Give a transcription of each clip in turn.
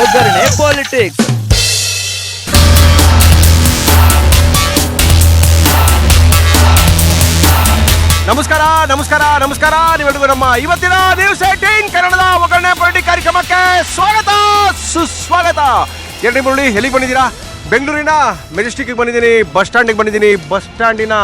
ಒಗ್ಗರಣೆ ಪಾಲಿಟಿಕ್ಸ್. ನಮಸ್ಕಾರ ನಮಸ್ಕಾರ ನಮಸ್ಕಾರ. ನೀವೆಲ್ಲರಿಗೂ ನಮ್ಮ ಇವತ್ತಿನ ನ್ಯೂಸ್ 18 ಕನ್ನಡದ ಒಗ್ಗರಣೆ ಪಾಲಿಟಿಕ್ಸ್ ಕಾರ್ಯಕ್ರಮಕ್ಕೆ ಸ್ವಾಗತ ಸುಸ್ವಾಗತ. ಎರಡನೇ ಮುರಳಿ, ಎಲ್ಲಿಗೆ ಬಂದಿದ್ದೀರಾ? ಬೆಂಗಳೂರಿನ ಮೆಜೆಸ್ಟಿಕ್ಗೆ ಬಂದಿದ್ದೀನಿ, ಬಸ್ ಸ್ಟ್ಯಾಂಡಿಗೆ ಬಂದಿದ್ದೀನಿ. ಬಸ್ ಸ್ಟ್ಯಾಂಡಿನ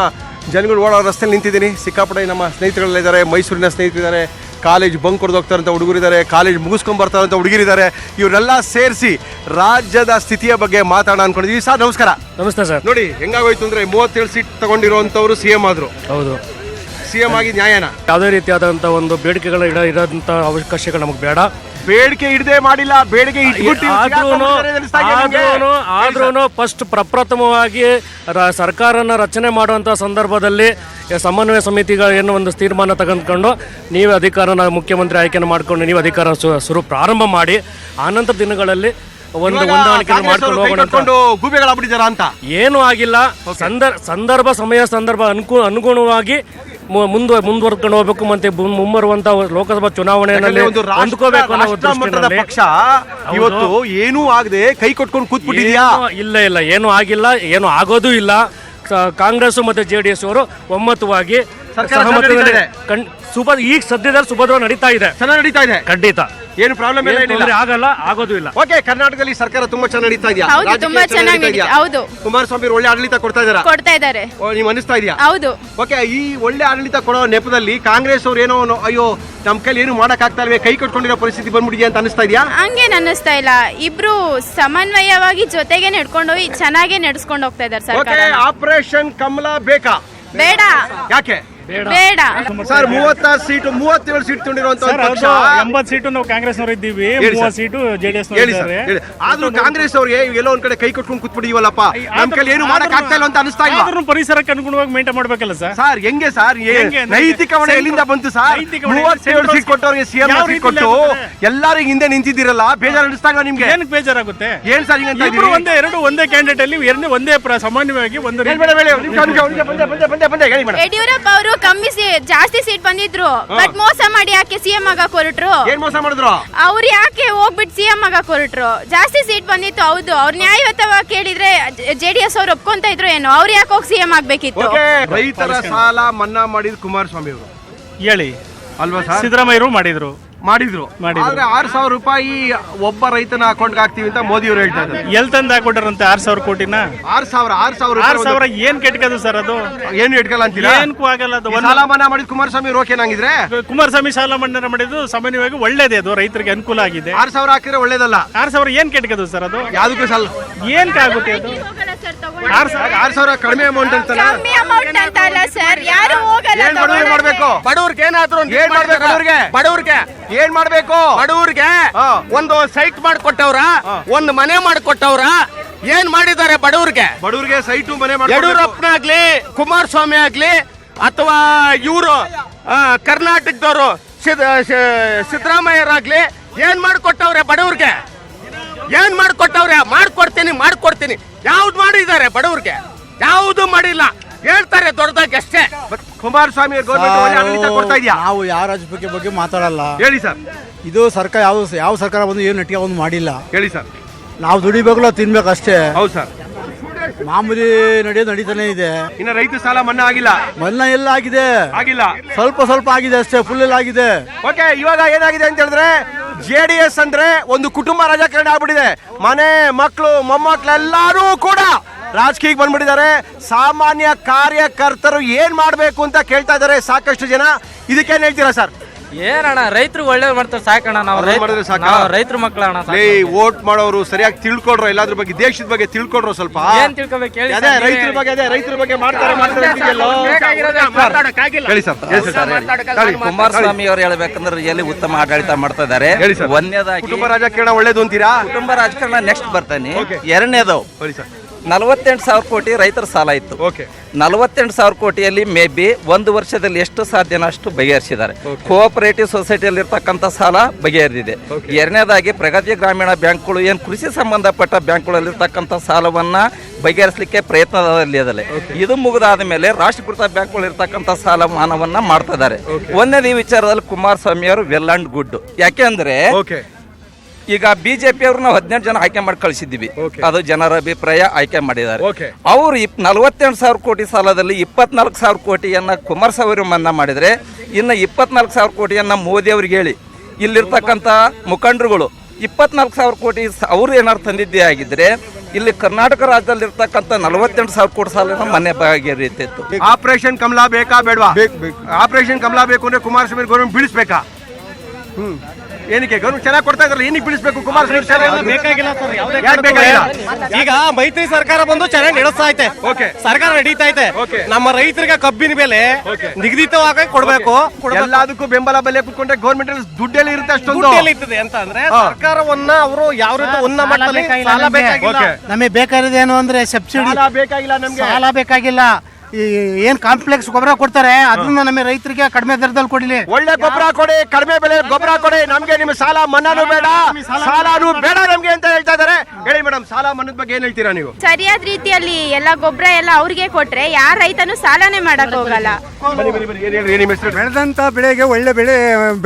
ಜನಗಳು ಓಡೋ ರಸ್ತೆಯಲ್ಲಿ ನಿಂತಿದ್ದೀನಿ. ಸಿಕ್ಕಾಪಟ್ಟೆ ನಮ್ಮ ಸ್ನೇಹಿತರುಗಳಿದ್ದಾರೆ, ಮೈಸೂರಿನ ಸ್ನೇಹಿತರಿದ್ದಾರೆ, ಕಾಲೇಜ್ ಬಂಕ್ ಹೊಡೆದು ಹೋಗ್ತಾರಂಥ ಹುಡುಗರಿದ್ದಾರೆ, ಕಾಲೇಜ್ ಮುಗಿಸ್ಕೊಂಡ್ಬರ್ತಾರಂಥ ಹುಡುಗಿರಿದ್ದಾರೆ. ಇವರೆಲ್ಲ ಸೇರಿಸಿ ರಾಜ್ಯದ ಸ್ಥಿತಿಯ ಬಗ್ಗೆ ಮಾತಾಡೋಣ ಅನ್ಕೊಂಡಿದ್ದೀವಿ. ಸರ್ ನಮಸ್ಕಾರ. ನಮಸ್ತೆ ಸರ್. ನೋಡಿ ಹೆಂಗಾಗೋಯ್ತು ಅಂದರೆ 37 ಸೀಟ್ ತಗೊಂಡಿರುವಂಥವ್ರು CM ಆದರು. ಹೌದು, CM ಆಗಿ ನ್ಯಾಯನ? ಯಾವುದೇ ರೀತಿಯಾದಂಥ ಒಂದು ಬೇಡಿಕೆಗಳ ಇರೋಂಥ ಅವಕಾಶಗಳು ನಮಗೆ ಬೇಡ. ಬೇಡಿಕೆ ಇಡದೆ ಮಾಡಿಲ್ಲ, ಬೇಡಿಕೆ ಆದ್ರೂ ಫಸ್ಟ್ ಪ್ರಪ್ರಥಮವಾಗಿ ಸರ್ಕಾರನ ರಚನೆ ಮಾಡುವಂಥ ಸಂದರ್ಭದಲ್ಲಿ ಸಮನ್ವಯ ಸಮಿತಿಗಳು ಏನು ಒಂದು ತೀರ್ಮಾನ ತೆಗೆದುಕೊಂಡು ನೀವು ಅಧಿಕಾರನ ಮುಖ್ಯಮಂತ್ರಿ ಆಯ್ಕೆನ ಮಾಡ್ಕೊಂಡು ನೀವು ಅಧಿಕಾರ ಪ್ರಾರಂಭ ಮಾಡಿ ಆನಂತರ ದಿನಗಳಲ್ಲಿ ಒಂದು ಹೊಂದಾಣಿಕೆ ಮಾಡ್ಕೊಂಡು ಹೋಗೋಣ. ಗೂಬೆಗಳಾಗ್ಬಿಟ್ಟಿದಾರ ಅಂತ ಏನೂ ಆಗಿಲ್ಲ. ಸಂದರ್ಭ ಅನುಗುಣವಾಗಿ ಮುಂದುವರ್ಕೊಂಡು ಹೋಗ್ಬೇಕು. ಮತ್ತೆ ಮುಂಬರುವಂತ ಲೋಕಸಭಾ ಚುನಾವಣೆಯಲ್ಲಿ ಹೊಂದ್ಕೋಬೇಕು ಅನ್ನೋ ದೃಷ್ಟಿಯಲ್ಲಿ ಪಕ್ಷ ಇವತ್ತು ಏನೂ ಆಗದೆ ಕೈ ಕೊಟ್ಕೊಂಡು ಕೂತ್ಬಿಟ್ಟಿದ್ಯಾ? ಇಲ್ಲ, ಏನೂ ಆಗಿಲ್ಲ, ಏನು ಆಗೋದು ಇಲ್ಲ. ಕಾಂಗ್ರೆಸ್ ಮತ್ತೆ JDS ಅವರು ಒಮ್ಮತವಾಗಿ ಈಗ ಸದ್ಯದಲ್ಲಿ ಸುಭದ್ರವಾಗಿ ನಡೀತಾ ಇದೆ. ಖಂಡಿತ ಏನು ಪ್ರಾಬ್ಲಮ್ ಆಗಲ್ಲ, ಆಗೋದು ಇಲ್ಲ. ಓಕೆ, ಕರ್ನಾಟಕದಲ್ಲಿ ಸರ್ಕಾರ ತುಂಬಾ ಚೆನ್ನಾಗಿ ನಡೀತಾ ಇದೆಯಾ? ತುಂಬಾ ಚೆನ್ನಾಗಿ. ಹೌದು, ಕುಮಾರಸ್ವಾಮಿ ಒಳ್ಳೆ ಆಡಳಿತ ಕೊಡ್ತಾ ಇದ್ದಾರೆ. ನೀವು ಅನಿಸ್ತಾ ಇದೆಯಾ? ಹೌದು. ಓಕೆ, ಈ ಒಳ್ಳೆ ಆಡಳಿತ ಕೊಡೋ ನೆಪದಲ್ಲಿ ಕಾಂಗ್ರೆಸ್ ಅವ್ರು ಏನೋ ಅಯ್ಯೋ ನಮ್ ಕೈಲಿ ಏನು ಮಾಡಕ್ ಆಗ್ತಾ ಇಲ್ವೇ, ಕೈ ಕಟ್ಕೊಂಡಿರೋ ಪರಿಸ್ಥಿತಿ ಬಂದ್ಬಿಟ್ಟಿದೆ ಅಂತ ಅನಿಸ್ತಾ ಇದೆಯಾ? ಹಂಗೇನ್ ಅನ್ನಿಸ್ತಾ ಇಲ್ಲ. ಇಬ್ರು ಸಮನ್ವಯವಾಗಿ ಜೊತೆಗೆ ನಡ್ಕೊಂಡು ಹೋಗಿ ಚೆನ್ನಾಗಿ ನಡೆಸ್ಕೊಂಡು ಹೋಗ್ತಾ ಇದ್ದಾರೆ ಸರ್ಕಾರ. ಆಪರೇಷನ್ ಕಮಲ ಬೇಕಾ ಬೇಡ? ಯಾಕೆ ಬೇಡ ಸರ್? 37 ಸೀಟ್ ತಗೊಂಡಿರುವಂತ 80 ಸೀಟು ನಾವು ಕಾಂಗ್ರೆಸ್ನವರು ಇದ್ದೀವಿ, 30 ಸೀಟು JDS. ಆದ್ರೂ ಕಾಂಗ್ರೆಸ್ ಅವ್ರಿಗೆ ಎಲ್ಲೋ ಒಂದ್ ಕಡೆ ಕೈ ಕಟ್ಕೊಂಡು ಕೂತ್ಬಿಟ್ಟಿವಲ್ಲಪ್ಪ, ನಮ್ ಕೈಲಿ ಏನು ಮಾಡಕ್ ಆಗ್ತಾ ಇಲ್ಲ ಅಂತ ಅನಿಸ್ತಾ ಇಲ್ಲ. ಪರಿಸರಕ್ಕೆ ಅನುಗುಣವಾಗಿ ಮೇಂಟೈನ್ ಮಾಡ್ಬೇಕಲ್ಲ ಸರ್. ಸರ್ ಹೆಂಗೆ ಸರ್? ನೈತಿಕ ಹೊಣೆ ಎಲ್ಲಿಂದ ಬಂತು ಸರ್? 37 ಸೀಟ್ ಕೊಟ್ಟವ್ರಿಗೆ CM ಸೀಟ್ ಕೊಟ್ಟು ಎಲ್ಲರಿಗೂ ಹಿಂದೆ ನಿಂತಿದ್ದೀರಲ್ಲ, ಬೇಜಾರು ಅನಿಸ್ತಾ ಇಲ್ಲ ನಿಮ್ಗೆ? ಏನಕ್ಕೆ ಬೇಜಾರಾಗುತ್ತೆ? ಏನ್ ಸರ್ ಹಿಂಗಂತ ಒಂದೇ ಕ್ಯಾಂಡಿಡೇಟ್ ಅಲ್ಲಿ ಒಂದೇ ಸಾಮಾನ್ಯವಾಗಿ ಒಂದು ಯಡಿಯೂರಪ್ಪ ಅವರು ಜಾಸ್ತಿ ಸೀಟ್ ಬಂದಿದ್ರು, ಬಟ್ ಮೋಸ ಮಾಡಿ ಯಾಕೆ CM ಆಗಕ್ ಹೊರಟ್ರು? ಏನ್ ಮೋಸ ಮಾಡಿದ್ರು ಅವ್ರು? ಯಾಕೆ ಹೋಗ್ಬಿಟ್ಟು CM ಆಗಕ್ ಹೊರಟ್ರು? ಜಾಸ್ತಿ ಸೀಟ್ ಬಂದಿತ್ತು, ಹೌದು. ಅವ್ರು ನ್ಯಾಯಯುತವಾಗಿ ಕೇಳಿದ್ರೆ JDS ಅವ್ರು ಒಪ್ಕೊಂತ ಇದ್ರು ಏನೋ, ಅವ್ರು ಯಾಕೆ ಹೋಗಿ CM ಆಗ್ಬೇಕಿತ್ತು? ರೈತರ ಸಾಲ ಮನ್ನಾ ಮಾಡಿದ್ ಕುಮಾರಸ್ವಾಮಿ ಅವರು ಹೇಳಿ ಅಲ್ವಾ ಸರ್? ಸಿದ್ದರಾಮಯ್ಯರು ಮಾಡಿದ್ರು. ಆದ್ರೆ 6,000 ರೂಪಾಯಿ ಒಬ್ಬ ರೈತನ ಅಕೌಂಟ್ ಹಾಕ್ತಿವಿ ಅಂತ ಮೋದಿ ಅವರು ಹೇಳ್ತಾ ಇದ್ದಾರೆ. ಎಲ್ ತಂದು ಹಾಕೊಟ್ಟಾರಂತೆ 6,000 ಕೋಟಿನ? 6,000 ಏನ್ ಕೆಟ್ಕದು ಸರ್? ಅದು ಏನು ಇಟ್ಕಲ್ಲ ಅಂತೀರಾ? ಏನಕ್ಕೂ ಆಗಲ್ಲ. ಅದು ಸಾಲ ಮನ್ನಾ ಮಾಡಿದ್ ಕುಮಾರಸ್ವಾಮಿ ಓಕೆನಾಗಿದ್ರೆ? ಕುಮಾರಸ್ವಾಮಿ ಸಾಲ ಮನ್ನಾ ಮಾಡಿದ್ದು ಸಾಮಾನ್ಯವಾಗಿ ಒಳ್ಳೇದೇ, ಅದು ರೈತರಿಗೆ ಅನುಕೂಲ ಆಗಿದೆ. 6,000 ಹಾಕಿದ್ರೆ ಒಳ್ಳೇದಲ್ಲ. 6,000 ಏನ್ ಕೆಟ್ಕದು ಸರ್? ಅದು ಯಾವ್ದಕ್ಕೂ ಸಾಲ ಏನ್ಕಾಗುತ್ತೆ? ಅದು 6,000 ಕಡಿಮೆ ಅಮೌಂಟ್ ಅಂತ ಮಾಡ್ಬೇಕು. ಬಡವ್ರಿಗೆ ಏನಾದ್ರು ಏನ್ ಮಾಡ್ಬೇಕು? ಬಡವ್ರಿಗೆ ಒಂದು ಸೈಟ್ ಮಾಡಿಕೊಟ್ಟವ್ರ, ಒಂದು ಮನೆ ಮಾಡಿಕೊಟ್ಟವ್ರ, ಏನ್ ಮಾಡಿದ್ದಾರೆ ಬಡವ್ರಿಗೆ? ಸೈಟು ಮನೆ ಯಡಿಯೂರಪ್ಪನಾಗ್ಲಿ ಕುಮಾರಸ್ವಾಮಿ ಆಗ್ಲಿ ಅಥವಾ ಇವರು ಕರ್ನಾಟಕದವರು ಸಿದ್ದರಾಮಯ್ಯರಾಗ್ಲಿ ಏನ್ ಮಾಡಿಕೊಟ್ಟವ್ರೆ ಬಡವ್ರಿಗೆ? ಏನ್ ಮಾಡಿಕೊಟ್ಟವ್ರೆ? ಮಾಡ್ಕೊಡ್ತೀನಿ ಯಾವ್ದು ಮಾಡಿದ್ದಾರೆ ಬಡವ್ರಿಗೆ? ಯಾವ್ದು ಮಾಡಿಲ್ಲ. ಹೇಳ್ತಾರೆ ದೊಡ್ಡದಾಗಿ ಅಷ್ಟೇ. ಕುಮಾರಸ್ವಾಮಿ ಆಡಳಿತ ಕೊಡ್ತಾ ಇದೆಯಾ? ನಾವು ಯಾವ ರಾಜ್ಯ ಬಗ್ಗೆ ಮಾತಾಡಲ್ಲ. ಹೇಳಿ ಸರ್. ಇದು ಸರ್ಕಾರ ಯಾವ ಸರ್ಕಾರ ಬಂದು ಏನು ನೆಟ್ಟಿಗೆ ಒಂದು ಮಾಡಿಲ್ಲ. ಹೇಳಿ ಸರ್. ನಾವು ದುಡಿಬೇಕಲ್ಲ, ತಿನ್ಬೇಕಷ್ಟೇ. ಹೌದು ಸರ್. ಮಾಮೂಲಿ ನಡೀತಾನೆ ಇದೆ. ಇನ್ನು ರೈತ ಸಾಲ ಮನ್ನಾ ಆಗಿಲ್ಲ. ಮನ್ನಾ ಎಲ್ಲ ಆಗಿದೆ? ಆಗಿಲ್ಲ, ಸ್ವಲ್ಪ ಆಗಿದೆ ಅಷ್ಟೇ, ಫುಲ್ ಎಲ್ಲ ಆಗಿದೆ. ಓಕೆ, ಇವಾಗ ಏನಾಗಿದೆ ಅಂತ ಹೇಳಿದ್ರೆ JDS ಅಂದ್ರೆ ಒಂದು ಕುಟುಂಬ ರಾಜಕಾರಣ ಆಗ್ಬಿಟ್ಟಿದೆ. ಮನೆ ಮಕ್ಕಳು ಮೊಮ್ಮಕ್ಕಳೆಲ್ಲರೂ ಕೂಡ ರಾಜಕೀಯಕ್ಕೆ ಬಂದ್ಬಿಟ್ಟಿದ್ದಾರೆ. ಸಾಮಾನ್ಯ ಕಾರ್ಯಕರ್ತರು ಏನ್ ಮಾಡ್ಬೇಕು ಅಂತ ಕೇಳ್ತಾ ಇದ್ದಾರೆ ಸಾಕಷ್ಟು ಜನ. ಇದಕ್ಕೇನ್ ಹೇಳ್ತೀರಾ ಸರ್? ಏನಣ್ಣ, ರೈತರು ಒಳ್ಳೇದ್ ಮಾಡ್ತಾರೆ ಸಾಕಣ್ಣ. ನಾವು ರೈತರ ಮಕ್ಕಳಣ್ಣ. ವೋಟ್ ಮಾಡೋರು ಸರಿಯಾಗಿ ತಿಳ್ಕೊಡ್ರು, ಎಲ್ಲಾದ್ರ ಬಗ್ಗೆ, ದೇಶದ ಬಗ್ಗೆ ತಿಳ್ಕೊಡ್ರು. ಸ್ವಲ್ಪ ಏನ್ ತಿಳ್ಕೊಬೇಕು ಹೇಳಿ? ರೈತರ ಬಗ್ಗೆ ಮಾಡ್ತಾರೆ. ಕುಮಾರಸ್ವಾಮಿ ಅವ್ರು ಹೇಳ್ಬೇಕಂದ್ರೆ ಎಲ್ಲಿ ಉತ್ತಮ ಆಡಳಿತ ಮಾಡ್ತಾ ಇದಾರೆ. ಒಂದನೇದಾಗಿ ಕುಟುಂಬ ರಾಜಕಾರಣ ಒಳ್ಳೇದು ಅಂತೀರಾ? ಕುಟುಂಬ ರಾಜಕಾರಣ ನೆಕ್ಸ್ಟ್ ಬರ್ತಾನೆ. ಎರಡನೇದು 48,000 ಕೋಟಿ ರೈತರ ಸಾಲ ಇತ್ತು. ಓಕೆ 48,000 ಕೋಟಿಯಲ್ಲಿ ಮೇ ಬಿ 1 ವರ್ಷದಲ್ಲಿ ಎಷ್ಟು ಸಾಧ್ಯನೋ ಅಷ್ಟು ಬಗೆಹರಿಸಿದ್ದಾರೆ. ಕೋಆಪರೇಟಿವ್ ಸೊಸೈಟಿಯಲ್ಲಿ ಇರ್ತಕ್ಕಂಥ ಸಾಲ ಬಗೆಹರಿದಿದೆ. ಎರಡನೇದಾಗಿ ಪ್ರಗತಿ ಗ್ರಾಮೀಣ ಬ್ಯಾಂಕ್ಗಳು ಏನು ಕೃಷಿ ಸಂಬಂಧಪಟ್ಟ ಬ್ಯಾಂಕ್ಗಳಲ್ಲಿರ್ತಕ್ಕಂಥ ಸಾಲವನ್ನ ಬಗೆಹರಿಸಲಿಕ್ಕೆ ಪ್ರಯತ್ನದಲ್ಲಿ ಇದು ಮುಗಿದಾದ ಮೇಲೆ ರಾಷ್ಟ್ರೀಕೃತ ಬ್ಯಾಂಕ್ಗಳು ಇರ್ತಕ್ಕಂಥ ಸಾಲ ಮಾನವನ್ನ ಮಾಡ್ತಾ ಇದ್ದಾರೆ. ಒಂದನೇ ವಿಚಾರದಲ್ಲಿ ಕುಮಾರಸ್ವಾಮಿ ಅವರು ವೆಲ್ ಅಂಡ್ ಗುಡ್. ಯಾಕೆಂದ್ರೆ ಈಗ ಬಿಜೆಪಿ ಅವ್ರನ್ನ 18 ಜನ ಆಯ್ಕೆ ಮಾಡಿ ಕಳಿಸಿದ್ದೀವಿ. ಅದು ಜನರ ಅಭಿಪ್ರಾಯ ಆಯ್ಕೆ ಮಾಡಿದ್ದಾರೆ. ಅವರು 48,000 ಕೋಟಿ ಸಾಲದಲ್ಲಿ 24,000 ಕೋಟಿಯನ್ನ ಕುಮಾರಸ್ವಾಮಿ ಮನ್ನಾ ಮಾಡಿದ್ರೆ ಇನ್ನು 24,000 ಕೋಟಿಯನ್ನ ಮೋದಿ ಅವ್ರಿಗೆ ಹೇಳಿ ಇಲ್ಲಿರ್ತಕ್ಕಂಥ ಮುಖಂಡರುಗಳು 24,000 ಕೋಟಿ ಅವ್ರು ಏನಾರು ತಂದಿದ್ದೇ ಆಗಿದ್ರೆ ಇಲ್ಲಿ ಕರ್ನಾಟಕ ರಾಜ್ಯದಲ್ಲಿ ಇರ್ತಕ್ಕಂಥ 48,000 ಕೋಟಿ ಸಾಲ ಮನೆ ಬಗೆಹರಿತಿತ್ತು. ಆಪರೇಷನ್ ಕಮಲ ಬೇಕಾ ಬೇಡವಾ? ಆಪರೇಷನ್ ಕಮಲ ಬೇಕು ಅಂದ್ರೆ ಕುಮಾರಸ್ವಾಮಿ ಗೌರ್ಮೆಂಟ್ ಬೀಳಿಸ್ಬೇಕಾ? ಏನಕ್ಕೆ ಗೌರ್ಮೆಂಟ್ ಚೆನ್ನಾಗಿ ಕೊಡ್ತಾ ಇದ್ರಲ್ಲ, ಏನಕ್ಕೆ ಬೀಳಿಸ್ಬೇಕು ಕುಮಾರಸ್ವಾಮಿ? ಬೇಕಾಗಿಲ್ಲ ಸರ್, ಯಾಕೆ ಬೇಕಾಗಿಲ್ಲ? ಈಗ ಮೈತ್ರಿ ಸರ್ಕಾರ ಬಂದು ಚೆನ್ನಾಗಿ ನಡೆಸ್ತಾ ಐತೆ, ಸರ್ಕಾರ ನಡೀತಾ ಐತೆ. ನಮ್ಮ ರೈತರಿಗೆ ಕಬ್ಬಿನ ಬೆಲೆ ನಿಗದಿತವಾಗಿ ಕೊಡಬೇಕು. ಎಲ್ಲದಕ್ಕೂ ಬೆಂಬಲ ಬೆಲೆ ಕುತ್ಕೊಂಡ್ರೆ ಗೌರ್ಮೆಂಟ್ ಅಲ್ಲಿ ದುಡ್ಡೆಲ್ಲಿ ಇರುತ್ತೆ ಅಷ್ಟೊಂದು ಇರ್ತದೆ ಅಂತ ಅಂದ್ರೆ ಸರ್ಕಾರವನ್ನ ಅವರು ಯಾವ ರೀತಿ ಉನ್ನತ ಮಟ್ಟದಲ್ಲಿ ಸಾಲ ಬೇಕಾಗಿಲ್ಲ. ನಮಗೆ ಬೇಕಾಗಿರೋದು ಏನು ಅಂದ್ರೆ ಸಬ್ಸಿಡಿ ಬೇಕಾಗಿಲ್ಲ ನಮ್ಗೆ. ಸಾಲ ಬೇಕಾಗಿಲ್ಲ. ಈ ಏನ್ ಕಾಂಪ್ಲೆಕ್ಸ್ ಗೊಬ್ಬರ ಕೊಡ್ತಾರೆ ಅದನ್ನ ನಮ್ಮ ರೈತರಿಗೆ ಕಡಿಮೆ ದರದಲ್ಲಿ ಕೊಡಲಿ. ಒಳ್ಳೆ ಗೊಬ್ಬರ ಕೊಡಿ, ಕಡಿಮೆ ಬೆಲೆ ಗೊಬ್ಬರ ಕೊಡಿ, ನಮ್ಗೆ ನಿಮ್ಮ ಸಾಲ ಮನ್ನಾನು ಬೇಡ, ಸಾಲಾನು ಬೇಡ ನಮ್ಗೆ ಅಂತ ಹೇಳ್ತಾ ಇದಾರೆ. ಹೇಳಿ ಮೇಡಮ್, ಸಾಲ ಮನ್ನದ ಬಗ್ಗೆ ಏನ್ ಹೇಳ್ತೀರಾ ನೀವು? ಸರಿಯಾದ ರೀತಿಯಲ್ಲಿ ಎಲ್ಲ ಗೊಬ್ಬರ ಎಲ್ಲ ಅವ್ರಿಗೆ ಕೊಟ್ರೆ ಯಾರ ರೈತನು ಸಾಲನೇ ಮಾಡಕ್ ಹೋಗಲ್ಲ. ಬೆಳೆದಂತ ಬೆಳೆಗೆ ಒಳ್ಳೆ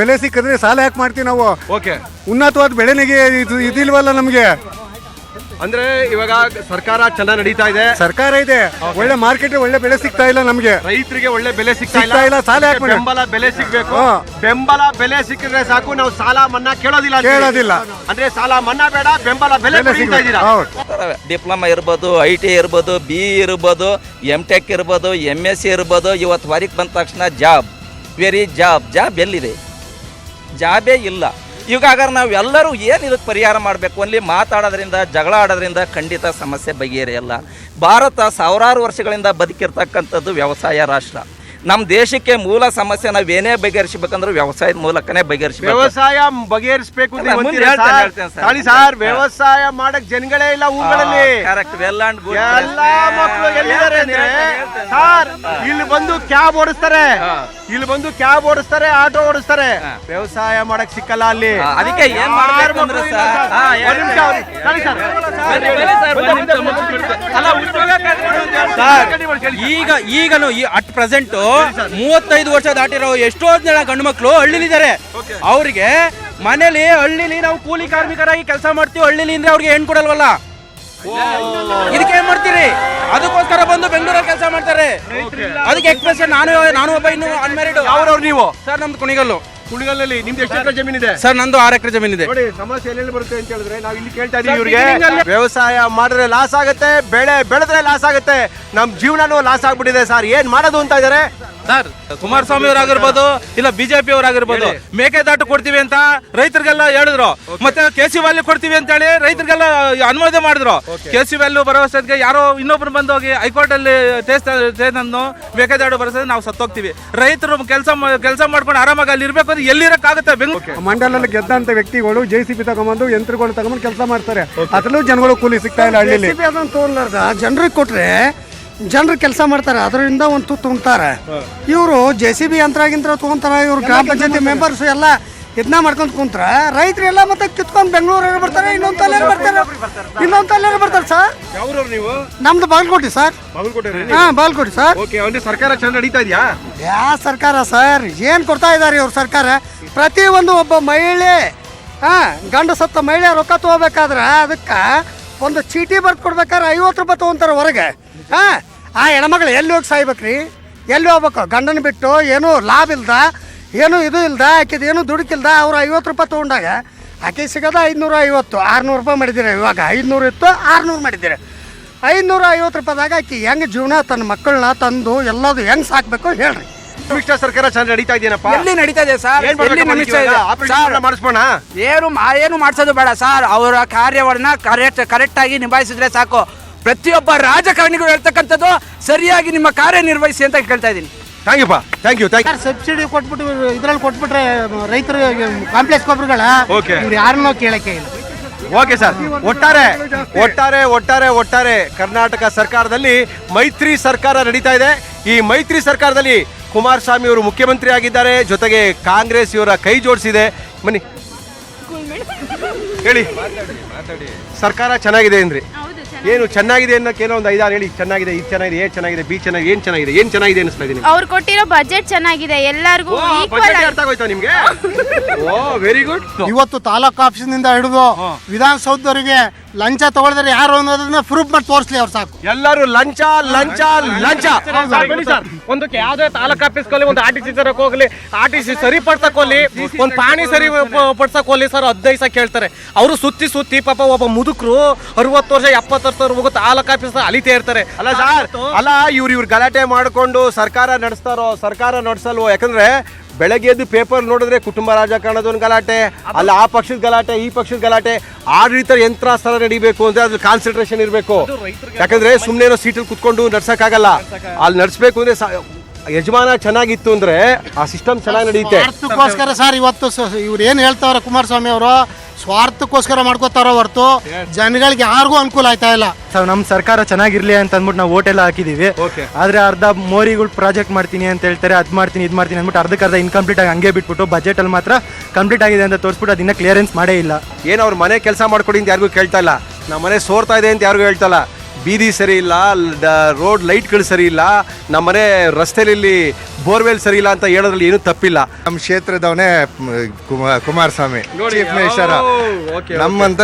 ಬೆಲೆ ಸಿಕ್ಕಿದ್ರೆ ಸಾಲ ಯಾಕೆ ಮಾಡ್ತೀವಿ ನಾವು? ಉನ್ನತವಾದ ಬೆಳೆನಿಗೆ ಇದಿಲ್ವಲ್ಲ ನಮ್ಗೆ. ಅಂದ್ರೆ ಇವಾಗ ಸರ್ಕಾರ ಚೆನ್ನಾಗಿ ನಡೀತಾ ಇದೆ, ಸರ್ಕಾರ ಇದೆ, ಒಳ್ಳೆ ಮಾರ್ಕೆಟ್ ಒಳ್ಳೆ ಬೆಲೆ ಸಿಗ್ತಾ ಇಲ್ಲ ನಮ್ಗೆ, ರೈತರಿಗೆ ಒಳ್ಳೆ ಬೆಲೆ ಸಿಗ್ತಾ ಇಲ್ಲ. ಸಾಲ ಯಾಕೆ ಬೆಂಬಲ ಬೆಲೆ ಸಿಗ್ಬೇಕು. ಬೆಂಬಲ ಬೆಲೆ ಸಿಕ್ಕಿದ್ರೆ ಸಾಕು, ನಾವು ಸಾಲ ಮನ್ನಾ ಕೇಳೋದಿಲ್ಲ. ಅಂದ್ರೆ ಸಾಲ ಮನ್ನಾ ಬೇಡ, ಬೆಂಬಲ ಬೆಲೆ ಸಿಗ್ತಾ ಇದ್ದೀರಾ. ಡಿಪ್ಲೊಮಾ ಇರ್ಬೋದು, ITI ಇರ್ಬೋದು, BE ಇರ್ಬೋದು, MTech ಇರ್ಬೋದು, MSc ಇರ್ಬೋದು. ಇವತ್ತು ಹೊರಗೆ ಬಂದ ತಕ್ಷಣ ಜಾಬ್ ಜಾಬ್ ಎಲ್ಲಿದೆ? ಜಾಬೇ ಇಲ್ಲ. ಇವಾಗ ನಾವು ಎಲ್ಲರೂ ಏನು ಇದಕ್ಕೆ ಪರಿಹಾರ ಮಾಡಬೇಕು? ಅಲ್ಲಿ ಮಾತಾಡೋದ್ರಿಂದ, ಜಗಳ ಆಡೋದ್ರಿಂದ ಖಂಡಿತ ಸಮಸ್ಯೆ ಬಗೆಹರಿಯಲ್ಲ. ಭಾರತ ಸಾವಿರಾರು ವರ್ಷಗಳಿಂದ ಬದುಕಿರ್ತಕ್ಕಂಥದ್ದು ವ್ಯವಸಾಯ ರಾಷ್ಟ್ರ. ನಮ್ಮ ದೇಶಕ್ಕೆ ಮೂಲ ಸಮಸ್ಯೆ ನಾವೇನೇ ಬಗೆಹರಿಸಬೇಕಂದ್ರೆ ವ್ಯವಸಾಯದ ಮೂಲಕನೇ ಬಗೆಹರಿಸಬೇಕು. ವ್ಯವಸಾಯ ಬಗೆಹರಿಸಬೇಕು ಸರ್. ವ್ಯವಸಾಯ ಮಾಡಕ್ ಜನಗಳೇ ಇಲ್ಲ ಊರುಗಳಲ್ಲಿ. ಎಲ್ಲಾ ಮಕ್ಕಳು ಎಲ್ಲಿದ್ದಾರೆ ಅಂದ್ರೆ ಸರ್, ಇಲ್ಲಿ ಬಂದು ಕ್ಯಾಬ್ ಓಡಿಸ್ತಾರೆ, ಆಟೋ ಓಡಿಸ್ತಾರೆ. ವ್ಯವಸಾಯ ಮಾಡಕ್ ಸಿಕ್ಕಲ್ಲ ಅಲ್ಲಿ. ಅದಕ್ಕೆ ಏನ್ ಮಾಡ್ಬೇಕು ಅಂದ್ರೆ ಈಗನು ಅಟ್ ಪ್ರೆಸೆಂಟ್ 35 ವರ್ಷ ದಾಟಿರೋ ಎಷ್ಟೋ ಜನ ಗಂಡು ಮಕ್ಕಳು ಹಳ್ಳಿಲಿದ್ದಾರೆ. ಅವ್ರಿಗೆ ಮನೇಲಿ ಹಳ್ಳಿಲಿ ನಾವು ಕೂಲಿ ಕಾರ್ಮಿಕರಾಗಿ ಕೆಲಸ ಮಾಡ್ತೀವಿ. ಹಳ್ಳಿಲಿ ಅಂದ್ರೆ ಅವ್ರಿಗೆ ಹೆಣ್ಣು ಕೊಡಲ್ವಲ್ಲ, ಇದಕ್ಕೆ ಏನ್ ಮಾಡ್ತೀರಿ? ಅದಕ್ಕೋಸ್ಕರ ಬಂದು ಬೆಂಗಳೂರಲ್ಲಿ ಕೆಲಸ ಮಾಡ್ತಾರೆ. ಅದಕ್ಕೆ ಎಕ್ಸ್ಪ್ರೆಷನ್ ನಾನು ಒಬ್ಬ ಇನ್ನು ಅನ್ಮ್ಯಾರಿಡ್. ಅವ್ರವ್ರು ನೀವು? ಸರ್ ನಮ್ದು ಕುಣಿಗಲ್ಲಿ. ನಿಮ್ದು ಎಷ್ಟು ಎಕರೆ ಜಮೀನಿದೆ? ಸರ್ ನಂದು 6 ಎಕರೆ ಜಮೀನಿದೆ. ನೋಡಿ ಸಮಸ್ಯೆ ಎಲ್ಲೆಲ್ಲಿ ಬರುತ್ತೆ ಅಂತ ಹೇಳಿದ್ರೆ ನಾವು ಇಲ್ಲಿ ಕೇಳ್ತಾ ಇದೀವಿ ಇವ್ರಿಗೆ. ವ್ಯವಸಾಯ ಮಾಡಿದ್ರೆ ಲಾಸ್ ಆಗುತ್ತೆ, ಬೆಳೆ ಬೆಳೆದ್ರೆ ಲಾಸ್ ಆಗುತ್ತೆ, ನಮ್ ಜೀವನನೂ ಲಾಸ್ ಆಗ್ಬಿಟ್ಟಿದೆ ಸರ್. ಏನ್ ಮಾಡೋದು ಅಂತ ಇದಾರೆ ಸರ್? ಕುಮಾರಸ್ವಾಮಿ ಅವರಾಗಿರ್ಬೋದು, ಇಲ್ಲ ಬಿಜೆಪಿ ಅವರಾಗಿರ್ಬೋದು, ಮೇಕೆದಾಟು ಕೊಡ್ತೀವಿ ಅಂತ ರೈತರಿಗೆಲ್ಲ ಹೇಳಿದ್ರು. ಮತ್ತೆ KC ವ್ಯಾಲ್ಯೂ ಕೊಡ್ತೀವಿ ಅಂತ ಹೇಳಿ ರೈತರಿಗೆಲ್ಲ ಅನುಮೋದನೆ ಮಾಡಿದ್ರು. KC ವ್ಯಾಲ್ಯೂ ಬರೋಷ್ಟೊತ್ತಿಗೆ ಯಾರೋ ಇನ್ನೊಬ್ರು ಬಂದು ಹೋಗಿ ಹೈಕೋರ್ಟ್ ಅಲ್ಲಿ ತಂದು ಮೇಕೆದಾಟು ಬರೋದ್ರೆ ನಾವು ಸತ್ತೋಗ್ತೀವಿ. ರೈತರು ಕೆಲಸ ಮಾಡ್ಕೊಂಡು ಆರಾಮಾಗಿ ಅಲ್ಲಿ ಇರ್ಬೇಕು ಅಂದ್ರೆ ಎಲ್ಲಿರಕ್ಕಾಗುತ್ತೆ? ಬೆಂಗಳೂರು ಮಂಡಲದಲ್ಲಿ ಗೆದ್ದಂತ ವ್ಯಕ್ತಿಗಳು JCB ತಗೊಂಡು ಯಂತ್ರಗಳು ತಗೊಂಡು ಕೆಲಸ ಮಾಡ್ತಾರೆ. ಅದ್ರಲ್ಲೂ ಜನಗಳು ಕೂಲಿ ಸಿಗ್ತಾ ಇಲ್ಲ ಹಳ್ಳಿಲಿ. ಜನರಿಗೆ ಕೊಟ್ರೆ ಜನರು ಕೆಲಸ ಮಾಡ್ತಾರೆ, ಅದರಿಂದ ಒಂದು ತುತ್ತು ಉಣ್ತಾರೆ. ಇವರು JCB ಯಂತ್ರ ತಗೊಂತಾರೆ. ಇವ್ರು ಗ್ರಾಮ ಪಂಚಾಯತಿ ಮೆಂಬರ್ಸ್ ಎಲ್ಲ ಇದನ್ನ ಮಾಡ್ಕೊಂಡ್ ಕುಂತ್ರ ರೈತರೆಲ್ಲ ಮತ್ತೆ ಕಿತ್ಕೊಂಡು ಬೆಂಗಳೂರಲ್ಲಿ ಬರ್ತಾರೆ, ಇನ್ನೊಂದು ತಲೆಯಲ್ಲಿ ಬರ್ತಾರೆ ಸರ್. ನಮ್ದು ಬಾಗಲಕೋಟೆ ಸರ್. ಬಾಗಲಕೋಟೆ ಸರ್. ಸರ್ಕಾರ ಚೆನ್ನಾಗಿ ನಡೀತಾ ಇದೆಯಾ? ಯಾವ ಸರ್ಕಾರ ಸರ್? ಏನ್ ಕೊಡ್ತಾ ಇದಾರೆ ಇವ್ರ ಸರ್ಕಾರ? ಪ್ರತಿ ಒಂದು ಒಬ್ಬ ಮಹಿಳೆ ಗಂಡ ಸತ್ತ ಮಹಿಳೆ ರೊಕ್ಕ ತಗೋಬೇಕಾದ್ರೆ ಅದಕ್ಕೆ ಒಂದು ಚೀಟಿ ಬರ್ದು ಕೊಡ್ಬೇಕಾದ್ರೆ 50 ರೂಪಾಯಿ ತಗೊಂತಾರೆ ಹೊರಗೆ. ಆ ಹೆಣ್ಮಕ್ಳು ಎಲ್ಲಿ ಹೋಗಿ ಸಾಯ್ಬೇಕ್ರಿ? ಎಲ್ಲಿ ಹೋಗ್ಬೇಕು? ಗಂಡನ ಬಿಟ್ಟು ಏನೂ ಲಾಭ ಇಲ್ದ, ಏನೂ ಇದು ಇಲ್ದ, ಆಕಿದು ಏನೂ ದುಡುಕಿಲ್ದ ಅವ್ರು 50 ರೂಪಾಯಿ ತೊಗೊಂಡಾಗ ಆಕೆ ಸಿಗೋದ 550, 600 ರೂಪಾಯಿ ಮಾಡಿದ್ದೀರ. ಇವಾಗ 500 ಇತ್ತು, 600 ಮಾಡಿದ್ದೀರ. 550 ರೂಪಾಯಿದಾಗ ಆಕಿ ಹೆಂಗೆ ಜೀವನ ತನ್ನ ಮಕ್ಕಳನ್ನ ತಂದು ಎಲ್ಲದು ಹೆಂಗೆ ಸಾಕ್ಬೇಕು ಹೇಳ್ರಿ. ಸಮ್ಮಿಶ್ರ ಸರ್ಕಾರ ಚೆನ್ನಾಗಿ ನಡೀತಾ ಇದೆಯೇನಪ್ಪ? ಎಲ್ಲಿ ನಡೀತಾ ಇದೆ ಸರ್? ಮಾಡಿಸ್ಬೋಣ? ಏನು ಮಾಡಿಸೋದು ಬೇಡ ಸರ್. ಅವರ ಕಾರ್ಯವನ್ನ ಕರೆಕ್ಟ್ ಆಗಿ ನಿಭಾಯಿಸಿದ್ರೆ ಸಾಕು. ಪ್ರತಿಯೊಬ್ಬ ರಾಜಕಾರಣಿಗಳು ಹೇಳ್ತಕ್ಕಂಥದ್ದು ಸರಿಯಾಗಿ ನಿಮ್ಮ ಕಾರ್ಯನಿರ್ವಹಿಸಿ ಅಂತ ಕೇಳ್ತಾ ಇದ್ದೀನಿ. Thank you. ಸಬ್ಸಿಡಿ ಕೊಟ್ಬಿಟ್ಟು ಇದ್ರಲ್ಲಿ ಕೊಟ್ಬಿಟ್ರೆ ರೈತರು ಕಾಂಪ್ಲೆಕ್ಸ್ ಗೊಬ್ಬರಗಳ ಇವ್ರು ಯಾರನ್ನೋ ಕೇಳಕ್ಕೆ ಇಲ್ಲ. Okay sir. ಒಟ್ಟಾರೆ ಕರ್ನಾಟಕ ಸರ್ಕಾರದಲ್ಲಿ ಮೈತ್ರಿ ಸರ್ಕಾರ ನಡೀತಾ ಇದೆ. ಈ ಮೈತ್ರಿ ಸರ್ಕಾರದಲ್ಲಿ ಕುಮಾರಸ್ವಾಮಿ ಅವರು ಮುಖ್ಯಮಂತ್ರಿ ಆಗಿದ್ದಾರೆ, ಜೊತೆಗೆ ಕಾಂಗ್ರೆಸ್ ಇವರ ಕೈ ಜೋಡಿಸಿದೆ. ಬನ್ನಿ ಹೇಳಿ, ಸರ್ಕಾರ ಚೆನ್ನಾಗಿದೆ ಅಂದ್ರಿ. ಏನು ಚೆನ್ನಾಗಿದೆ ಅನ್ನೋಕ್ಕೇನೋ ಒಂದು 5-6 ಹೇಳಿ. ಚೆನ್ನಾಗಿದೆ, ಇದು ಚೆನ್ನಾಗಿದೆ, ಏನ್ ಚೆನ್ನಾಗಿದೆ, ಬಿ ಚೆನ್ನಾಗಿದೆ, ಏನ್ ಚೆನ್ನಾಗಿದೆ ಅನಿಸ್ತಾ ಇದೆ? ಅವ್ರು ಕೊಟ್ಟಿರೋ ಬಜೆಟ್ ಚೆನ್ನಾಗಿದೆ, ಎಲ್ಲರಿಗೂ ಅರ್ಥ ಆಗೋಯ್ತಾ ನಿಮ್ಗೆ? ಓ ವೆರಿ ಗುಡ್. ಇವತ್ತು ತಾಲೂಕು ಆಫೀಸಿನಿಂದ ಹಿಡಿದು ವಿಧಾನಸೌಧವರೆಗೆ ಲಂಚ ತಗೊಳ್ತಾರೆ ಯಾರು ಅನ್ನೋದನ್ನ ಪ್ರೂಫ್ ಮಾಡಿ ತೋರಿಸ್ಲಿ ಅವ್ರು ಸಾಕು. ಎಲ್ಲರೂ ಲಂಚ ಲಂಚ ಲಂಚ. ಒಂದಕ್ಕೆ ಯಾವ್ದೇ ತಾಲೂಕ್ ಆಫೀಸ್ ಒಂದು RTC ತರಕ್ ಹೋಗ್ಲಿ, RTC ಸರಿಪಡ್ಸಕ್ ಹೋಗ್ಲಿ, ಒಂದ್ ಪಾಣಿ ಸರಿ ಪಡ್ಸಕ್ ಹೋಗ್ಲಿ ಸರ್ 15 ಸಾವಿರ ಕೇಳ್ತಾರೆ. ಅವರು ಸುತ್ತಿ ಪಾಪ ಒಬ್ಬ ಮುದುಕರು 60 ವರ್ಷ 70 ವರ್ಷ ಹೋಗೋ ತಾಲೂಕ್ ಆಫೀಸ್ ಅಲಿತೇ ಇರ್ತಾರೆ. ಅಲ್ಲ ಸರ್, ಅಲ್ಲ ಇವ್ರು ಗಲಾಟೆ ಮಾಡ್ಕೊಂಡು ಸರ್ಕಾರ ನಡೆಸ್ತಾರೋ ಸರ್ಕಾರ ನಡೆಸಲ್ವೋ? ಯಾಕಂದ್ರೆ ಬೆಳಗ್ಗೆ ಎದ್ದು ಪೇಪರ್ ನೋಡಿದ್ರೆ ಕುಟುಂಬ ರಾಜಕಾರಣದ ಒಂದು ಗಲಾಟೆ, ಅಲ್ಲ ಆ ಪಕ್ಷದ ಗಲಾಟೆ, ಈ ಪಕ್ಷದ ಗಲಾಟೆ. ಆಡಳಿತ ಯಂತ್ರಾಸ್ತ್ರ ನಡಿಬೇಕು ಅಂದ್ರೆ ಅದ್ರ ಕಾನ್ಸಂಟ್ರೇಷನ್ ಇರಬೇಕು. ಯಾಕಂದ್ರೆ ಸುಮ್ಮನೆ ಸೀಟಲ್ಲಿ ಕುತ್ಕೊಂಡು ನಡ್ಸಕ್ಕಾಗಲ್ಲ. ಅಲ್ಲಿ ನಡ್ಸ್ಬೇಕು ಅಂದ್ರೆ ಯಜಮಾನ ಚೆನ್ನಾಗಿತ್ತು ಅಂದ್ರೆ ಆ ಸಿಸ್ಟಮ್ ಚೆನ್ನಾಗಿ ನಡೆಯುತ್ತೆ. ಸ್ವಾರ್ಥಕ್ಕೋಸ್ಕರ ಸರ್ ಇವತ್ತು ಇವ್ರು ಏನ್ ಹೇಳ್ತಾವ್ರ ಕುಮಾರಸ್ವಾಮಿ ಅವರು, ಸ್ವಾರ್ಥಕ್ಕೋಸ್ಕರ ಮಾಡ್ಕೋತಾರ ಹೊರತು ಜನಗಳಿಗೆ ಯಾರಿಗೂ ಅನುಕೂಲ ಆಯ್ತಾ ಇಲ್ಲ. ನಮ್ಮ ಸರ್ಕಾರ ಚೆನ್ನಾಗಿರ್ಲಿ ಅಂತ ಅಂದ್ಬಿಟ್ಟು ನಾವು ಓಟ್ ಎಲ್ಲ ಹಾಕಿದೀವಿ. ಆದ್ರೆ ಅರ್ಧ ಮೋರಿಗಳು ಪ್ರಾಜೆಕ್ಟ್ ಮಾಡ್ತೀನಿ ಅಂತ ಹೇಳ್ತಾರೆ, ಅದ್ ಮಾಡ್ತೀನಿ ಇದ್ ಮಾಡ್ತೀನಿ ಅಂದ್ಬಿಟ್ಟು ಅರ್ಧಕ್ಕರ್ಧ ಇನ್ಕಂಪ್ಲೀಟ್ ಆಗಿ ಹಂಗೆ ಬಿಟ್ಬಿಟ್ಟು ಬಜೆಟ್ ಅಲ್ಲಿ ಮಾತ್ರ ಕಂಪ್ಲೀಟ್ ಆಗಿದೆ ಅಂತ ತೋರಿಸ್ಬಿಟ್ಟು ಅದನ್ನ ಕ್ಲಿಯರೆನ್ಸ್ ಮಾಡೇ ಇಲ್ಲ. ಏನು ಅವ್ರ ಮನೆ ಕೆಲಸ ಮಾಡ್ಕೊಡಿ ಅಂತ ಯಾರಿಗೂ ಕೇಳ್ತಾ ಇಲ್ಲ, ನಮ್ಮ ಮನೆ ಸೋರ್ತಾ ಇದೆ ಅಂತ ಯಾರಿಗೂ ಹೇಳ್ತಾ ಇಲ್ಲ. ಬೀದಿ ಸರಿ ಇಲ್ಲ, ರೋಡ್ ಲೈಟ್ಗಳು ಸರಿ ಇಲ್ಲ, ನಮ್ಮನೆ ರಸ್ತೆಯಲ್ಲಿ ಬೋರ್ವೆಲ್ ಸರಿ ಇಲ್ಲ ಅಂತ ಹೇಳೋದ್ರಲ್ಲಿ ಏನೂ ತಪ್ಪಿಲ್ಲ. ನಮ್ಮ ಕ್ಷೇತ್ರದವನೇ ಕುಮಾರಸ್ವಾಮಿ ಚೀಫ್ ಮಿನಿಸ್ಟರ್.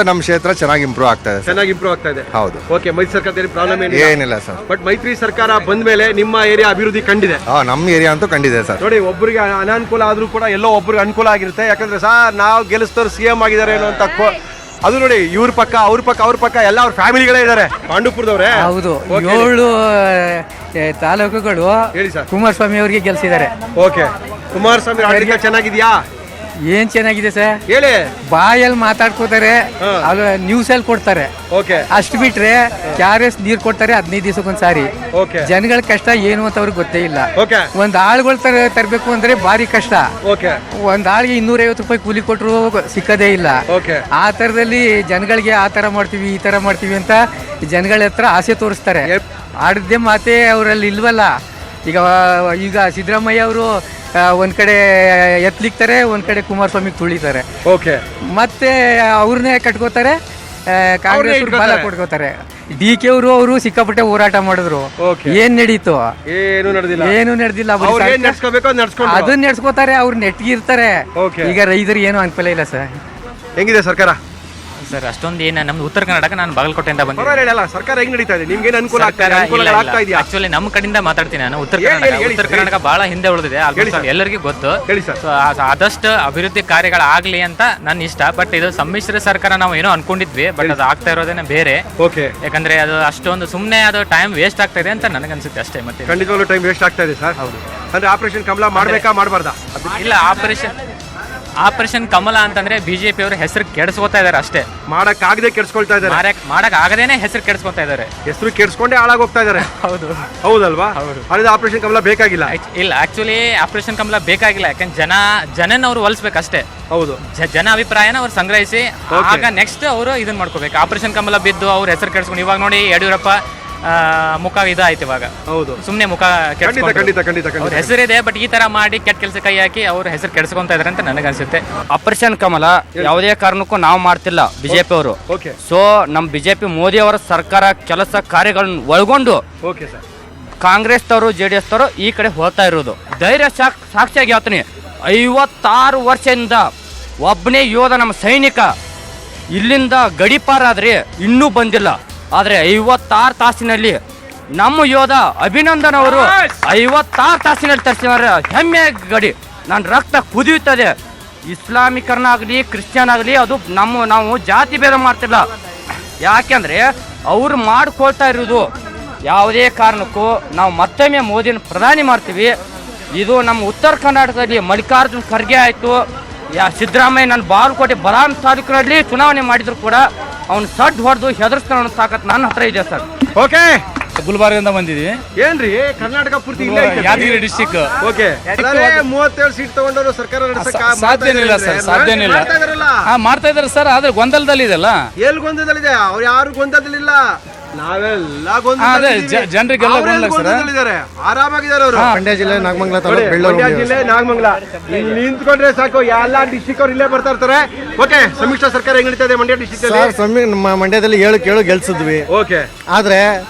ನಮ್ಮ ಕ್ಷೇತ್ರ ಚೆನ್ನಾಗಿ ಇಂಪ್ರೂವ್ ಆಗ್ತಾ ಇದೆ. ಚೆನ್ನಾಗಿ ಇಂಪ್ರೂವ್ ಆಗ್ತಾ ಇದೆ. ಹೌದು. ಓಕೆ, ಮೈತ್ರಿ ಸರ್ಕಾರದಲ್ಲಿ ಪ್ರಾಬ್ಲಮ್ ಏನಿಲ್ಲ ಸರ್. ಬಟ್ ಮೈತ್ರಿ ಸರ್ಕಾರ ಬಂದ ಮೇಲೆ ನಿಮ್ಮ ಏರಿಯಾ ಅಭಿವೃದ್ಧಿ ಕಂಡಿದೆ. ನಮ್ಮ ಏರಿಯಾ ಅಂತೂ ಕಂಡಿದೆ ಸರ್. ನೋಡಿ, ಒಬ್ಬರಿಗೆ ಅನಾನುಕೂಲ ಆದ್ರೂ ಕೂಡ ಎಲ್ಲೋ ಒಬ್ರಿಗೆ ಅನುಕೂಲ ಆಗಿರುತ್ತೆ. ಯಾಕಂದ್ರೆ ಸರ್ ನಾವು ಗೆಲ್ಲಿಸ್ತವ್ರು CM ಆಗಿದ್ದಾರೆ ಏನೋ ಅಂತ. ಅದು ನೋಡಿ, ಇವ್ರ ಪಕ್ಕ ಅವ್ರ ಪಕ್ಕ ಎಲ್ಲ ಅವ್ರ ಫ್ಯಾಮಿಲಿಗಳೇ ಇದ್ದಾರೆ. ಪಾಂಡುಪುರದವ್ರೆ. ಹೌದು, 7 ತಾಲೂಕುಗಳು ಹೇಳಿ ಸರ್ ಕುಮಾರಸ್ವಾಮಿ ಅವರಿಗೆ ಗೆಲ್ಸಿದ್ದಾರೆ. ಓಕೆ, ಕುಮಾರಸ್ವಾಮಿ ಆಡಳಿತ ಚೆನ್ನಾಗಿದ್ಯಾ? ಏನ್ ಚೆನ್ನಾಗಿದೆ ಸರ್, ಹೇಳಿ. ಬಾಯಲ್ಲಿ ಮಾತಾಡ್ಕೋತಾರೆ, ಅದು ನ್ಯೂಸ್ ಅಲ್ಲಿ ಕೊಡ್ತಾರೆ. ಓಕೆ, ಅಷ್ಟು ಬಿಟ್ರೆ KRS ನೀರ್ ಕೊಡ್ತಾರೆ 15 ದಿವಸಕ್ಕೊಂದ್ಸಾರಿ. ಓಕೆ, ಜನಗಳ ಕಷ್ಟ ಏನು ಅಂತ ಅವ್ರಿಗೆ ಗೊತ್ತೇ ಇಲ್ಲ. ಓಕೆ, ಒಂದ್ ಆಳುಗಳು ತರಬೇಕು ಅಂದ್ರೆ ಭಾರಿ ಕಷ್ಟ. ಓಕೆ, ಒಂದ್ ಆಳಿಗೆ 250 ರೂಪಾಯಿ ಕೂಲಿ ಕೊಟ್ಟರು ಸಿಕ್ಕದೇ ಇಲ್ಲ. ಓಕೆ, ಆ ತರದಲ್ಲಿ ಜನಗಳಿಗೆ ಆ ತರ ಮಾಡ್ತೀವಿ ಈ ತರ ಮಾಡ್ತೀವಿ ಅಂತ ಜನಗಳ ಹತ್ರ ಆಸೆ ತೋರಿಸ್ತಾರೆ. ಆಡದ್ದೇ ಮಾತೆ ಅವರಲ್ಲಿ ಇಲ್ವಲ್ಲ. ಈಗ ಸಿದ್ದರಾಮಯ್ಯ ಅವರು ಒಂದ್ ಕಡೆ ಎತ್ಲಿಕ್ತಾರೆ, ಒಂದ್ ಕಡೆ ಕುಮಾರಸ್ವಾಮಿ ತುಳಿತಾರೆ. ಓಕೆ, ಮತ್ತೆ ಅವ್ರನ್ನೇ ಕಟ್ಕೋತಾರೆ, ಕಾಂಗ್ರೆಸ್ ಬಲ ಕೊಟ್ಕೋತಾರೆ. DK ಅವರು ಸಿಕ್ಕಾಪಟ್ಟೆ ಹೋರಾಟ ಮಾಡಿದ್ರು. ಏನ್ ನಡೀತು? ಏನು ನಡೆದಿಲ್ಲ. ಅದನ್ನ ನಡ್ಸ್ಕೋತಾರೆ, ಅವ್ರು ನೆಟ್ಗಿರ್ತಾರೆ. ಈಗ ರೈತರಿಗೆ ಏನು ಅನುಕೂಲ ಇಲ್ಲ ಸರ್. ಹೆಂಗಿದೆ ಸರ್ಕಾರ? ಸರ್ ಅಷ್ಟೊಂದು ಏನು ನಮ್ದು ಉತ್ತರ ಕರ್ನಾಟಕ, ನಾನು ಬಾಗಲಕೋಟೆಯಿಂದ ಬಂದಿದ್ದೀನಿ. ಸರ್ಕಾರ ಹೆಂಗ್ ನಡೀತಾ ಇದೆ? ನಿಮ್ಗೆ ಅನುಕೂಲ ಆಗ್ತಾ ಇದೆಯಾ? ಆಕ್ಚುಲಿ ನಮ್ಮ ಕಡೆಯಿಂದ ಮಾತಾಡ್ತೀನಿ ನಾನು. ಉತ್ತರ ಕರ್ನಾಟಕ ಬಹಳ ಹಿಂದೆ ಉಳಿದಿದೆ, ಎಲ್ಲರಿಗೂ ಗೊತ್ತು. ಆದಷ್ಟು ಅಭಿವೃದ್ಧಿ ಕಾರ್ಯಗಳಾಗ್ಲಿ ಅಂತ ನನ್ನ ಇಷ್ಟ. ಬಟ್ ಇದು ಸಮ್ಮಿಶ್ರ ಸರ್ಕಾರ ನಾವು ಏನೋ ಅನ್ಕೊಂಡಿದ್ವಿ, ಬಟ್ ಅದು ಆಗ್ತಾ ಇರೋದೇನೆ ಬೇರೆ. ಯಾಕಂದ್ರೆ ಅದು ಅಷ್ಟೊಂದು ಸುಮ್ಮನೆ ಅದು ಟೈಮ್ ವೇಸ್ಟ್ ಆಗ್ತಾ ಇದೆ ಅಂತ ನನಗನ್ಸುತ್ತೆ ಅಷ್ಟೇ. ಮತ್ತೆ ಖಂಡಿತವಾಗ್ಲೂ ಟೈಮ್ ವೇಸ್ಟ್ ಆಗ್ತಾ ಇದೆ ಸರ್. ಹೌದು. ಅಂದ್ರೆ ಆಪರೇಷನ್ ಕಮಲ ಮಾಡ್ಬೇಕಾ ಮಾಡಬಾರ್ದಾ? ಇಲ್ಲ, ಆಪರೇಷನ್ ಕಮಲ ಅಂತಂದ್ರೆ BJP ಅವರು ಹೆಸರು ಕೆಡಿಸ್ಕೊತಾ ಇದಾರೆ ಅಷ್ಟೇ. ಮಾಡಕ್ಕಾಗದೆ ಕೆಡ್ಸ್ಕೊಳ್ತಾ ಇದಾರೆ. ಮಾಡಕ್ ಆಗದೇನೆ ಹೆಸರು ಕೆಡಿಸ್ಕೊತಾ ಇದಾರೆ. ಹೆಸರು ಕೆಡ್ಸ್ಕೊಂಡೇ ಹಾಳಾಗೋಗ್ತಾ ಇದಾರೆ. ಹೌದು, ಹೌದಲ್ವಾ? ಹೌದು. ಆಪರೇಷನ್ ಕಮಲ ಬೇಕಾಗಿಲ್ಲ. ಇಲ್ಲ, ಆಕ್ಚುಲಿ ಆಪರೇಷನ್ ಕಮಲ ಬೇಕಾಗಿಲ್ಲ. ಯಾಕಂದ್ರೆ ಜನನ ಅವ್ರು ಹೊಲಿಸ್ಬೇಕಷ್ಟೇ. ಹೌದು, ಜನ ಅಭಿಪ್ರಾಯನ ಅವ್ರು ಸಂಗ್ರಹಿಸಿ ಆಗ ನೆಕ್ಸ್ಟ್ ಅವರು ಇದನ್ನ ಮಾಡ್ಕೋಬೇಕು. ಆಪರೇಷನ್ ಕಮಲ ಬಿದ್ದು ಅವ್ರ ಹೆಸರು ಕೆಡಿಸ್ಕೊಂಡು ಇವಾಗ ನೋಡಿ ಯಡಿಯೂರಪ್ಪ ಮುಖ ಇದಾಯ್ತು ಇವಾಗ. ಹೌದು, ಸುಮ್ನೆ ಮುಖ ಹೆಸರಿದೆ, ಬಟ್ ಈ ತರ ಮಾಡಿ ಕೆಟ್ಟ ಕೆಲಸ ಕೈ ಹಾಕಿ ಅವ್ರ ಹೆಸರು ಕೆಡಿಸ್ಕೊಂತ ಇದಾರೆ ಅಂತ ನನಗನ್ಸುತ್ತೆ. ಆಪರೇಷನ್ ಕಮಲ ಯಾವುದೇ ಕಾರಣಕ್ಕೂ ನಾವು ಮಾಡ್ತಿಲ್ಲ BJP ಅವರು. ಸೊ ನಮ್ಮ BJP ಮೋದಿ ಅವರ ಸರ್ಕಾರ ಕೆಲಸ ಕಾರ್ಯಗಳನ್ನು ಒಳಗೊಂಡು ಕಾಂಗ್ರೆಸ್ ತವರು JDS ತವರು ಈ ಕಡೆ ಹೋಗ್ತಾ ಇರೋದು. ಧೈರ್ಯ ಸಾಕ್ಷಿಯಾಗಿ ಹೇಳ್ತೀನಿ, 56 ವರ್ಷದಿಂದ ಒಬ್ಬನೇ ಯೋಧ ನಮ್ಮ ಸೈನಿಕ ಇಲ್ಲಿಂದ ಗಡಿಪಾರಾದ್ರೆ ಇನ್ನೂ ಬಂದಿಲ್ಲ. ಆದರೆ 56 ತಾಸಿನಲ್ಲಿ ನಮ್ಮ ಯೋಧ ಅಭಿನಂದನ್ ಅವರು 56 ತಾಸಿನಲ್ಲಿ ತರಿಸಿದ್ದಾರೆ. ಹೆಮ್ಮೆ ಗಡಿ, ನನ್ನ ರಕ್ತ ಕುದಿಯುತ್ತದೆ. ಇಸ್ಲಾಮಿಕರನ್ನ ಆಗಲಿ ಕ್ರಿಶ್ಚಿಯನ್ ಆಗಲಿ ಅದು ನಾವು ಜಾತಿ ಭೇದ ಮಾಡ್ತಿಲ್ಲ. ಯಾಕೆಂದರೆ ಅವರು ಮಾಡ್ಕೊಳ್ತಾ ಇರೋದು ಯಾವುದೇ ಕಾರಣಕ್ಕೂ ನಾವು ಮತ್ತೊಮ್ಮೆ ಮೋದಿನ ಪ್ರಧಾನಿ ಮಾಡ್ತೀವಿ. ಇದು ನಮ್ಮ ಉತ್ತರ ಕರ್ನಾಟಕದಲ್ಲಿ ಮಲ್ಲಿಕಾರ್ಜುನ್ ಖರ್ಗೆ ಆಯಿತು, ಸಿದ್ದರಾಮಯ್ಯ ನನ್ನ ಬಾಗಲಕೋಟೆ ಬದಾಮಿ ತಾಲೂಕಿನಲ್ಲಿ ಚುನಾವಣೆ ಮಾಡಿದ್ರು ಕೂಡ ಅವ್ನು ಸಡ್ ಹೊಡೆದು ಹೆದರ್ಸ್ತಾನ ತಾಕತ್ ನನ್ನ ಹತ್ರ ಇದೆ ಸರ್. ಓಕೆ, ಗುಲ್ಬರ್ಗದಿಂದ ಬಂದಿದ್ವಿ. ಏನ್ರಿ ಕರ್ನಾಟಕ ಪೂರ್ತಿ ಇಲ್ಲೇ ಐತೆ ಯಾದಗಿರಿ ಡಿಸ್ಟಿಕ್. ಓಕೆ 37 ಸೀಟ್ ತಗೊಂಡವರು ಸರ್ಕಾರ ನಡೆಸಕ್ಕೆ ಸಾಧ್ಯನಿಲ್ಲ ಸರ್, ಸಾಧ್ಯನಿಲ್ಲ. ಮಾಡ್ತಾ ಇದಾರೆ ಸರ್, ಆದ್ರೆ ಗೊಂದಲದಲ್ಲಿ ಇದೆಲ್ಲ. ಎಲ್ಲಿ ಗೊಂದಲದಲ್ಲಿದೆ? ಅವ್ರು ಯಾರು ಗೊಂದಲದಲ್ಲಿಲ್ಲ, ನಾವೆಲ್ಲ ಜನರಿಗೆಲ್ಲ ಗೊಂದಲದಲ್ಲಿದ್ದಾರೆ. ಆರಾಮಾಗಿದ್ದಾರೆ ಅವರು. ಮಂಡ್ಯ ಜಿಲ್ಲೆ ನಾಗಮಂಗಲ ತಾಲೂಕು ಮಂಡ್ಯ ಬೆಳ್ಳೂರು ಜಿಲ್ಲೆ ನಾಗಮಂಗಲ ಇಲ್ಲಿ ನಿಂತ್ಕೊಂಡ್ರೆ ಸಾಕು, ಎಲ್ಲಾ ಡಿಸ್ಟಿಕ್ ಅವ್ರು ಇಲ್ಲೇ ಬರ್ತಾ ಇರ್ತಾರೆ. ಓಕೆ, ಸಮ್ಮಿಶ್ರ ಸರ್ಕಾರ ಹೆಂಗ್ ನಡೀತಾ ಇದೆ ಮಂಡ್ಯ ಡಿಸ್ಟಿಕ್ ಅಲ್ಲಿ? ನಮ್ಮ ಮಂಡ್ಯದಲ್ಲಿ 7 ಗೆಲ್ಸಿದ್ವಿ. ಓಕೆ, ಆದ್ರೆ